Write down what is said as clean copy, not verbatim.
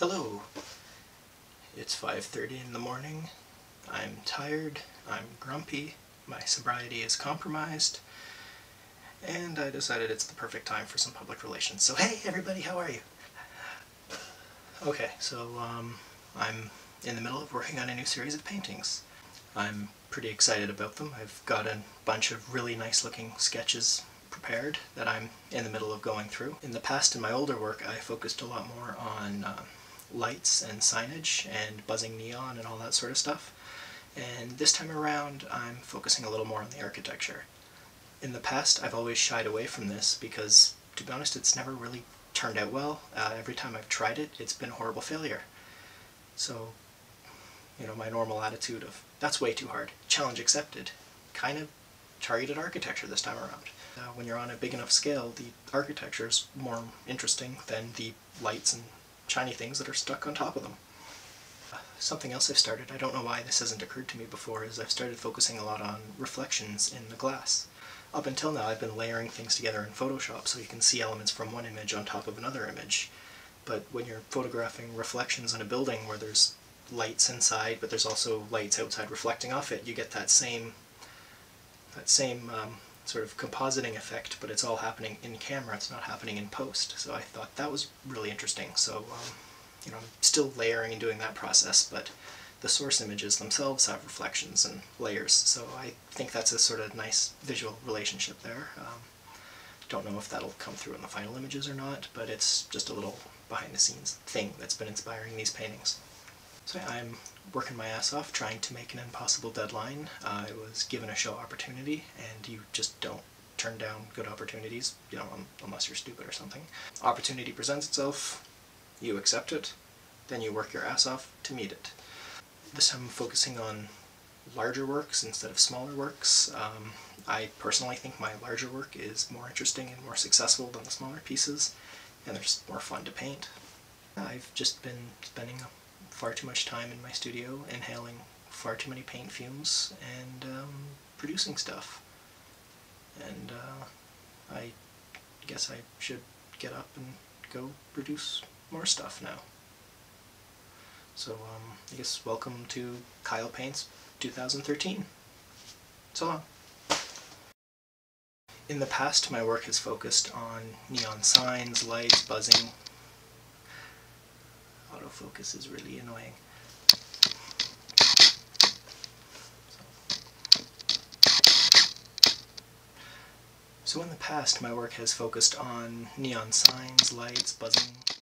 Hello. It's 5:30 in the morning. I'm tired, I'm grumpy, my sobriety is compromised, and I decided it's the perfect time for some public relations. So hey everybody, how are you? Okay, so I'm in the middle of working on a new series of paintings. I'm pretty excited about them. I've got a bunch of really nice looking sketches prepared that I'm in the middle of going through. In the past, in my older work, I focused a lot more on lights and signage and buzzing neon and all that sort of stuff. And this time around, I'm focusing a little more on the architecture. In the past, I've always shied away from this because, to be honest, it's never really turned out well. Every time I've tried it, it's been a horrible failure. So, my normal attitude of, that's way too hard, challenge accepted, kind of targeted architecture this time around. When you're on a big enough scale, the architecture is more interesting than the lights and shiny things that are stuck on top of them. Something else I've started, I don't know why this hasn't occurred to me before, is I've started focusing a lot on reflections in the glass. Up until now I've been layering things together in Photoshop so you can see elements from one image on top of another image. But when you're photographing reflections in a building where there's lights inside but there's also lights outside reflecting off it, you get that same sort of compositing effect, but it's all happening in camera, it's not happening in post. So I thought that was really interesting. So I'm still layering and doing that process, but the source images themselves have reflections and layers, so I think that's a sort of nice visual relationship there. Don't know if that'll come through in the final images or not, but it's just a little behind-the-scenes thing that's been inspiring these paintings. So I'm working my ass off trying to make an impossible deadline. I was given a show opportunity, and you just don't turn down good opportunities, unless you're stupid or something. Opportunity presents itself, you accept it, then you work your ass off to meet it. This time I'm focusing on larger works instead of smaller works. I personally think my larger work is more interesting and more successful than the smaller pieces, and they're just more fun to paint. I've just been spending far too much time in my studio inhaling far too many paint fumes and producing stuff. And I guess I should get up and go produce more stuff now. So I guess welcome to Kyle Paints 2013. So long. In the past, my work has focused on neon signs, lights, buzzing. Autofocus is really annoying. So in the past, my work has focused on neon signs, lights, buzzing.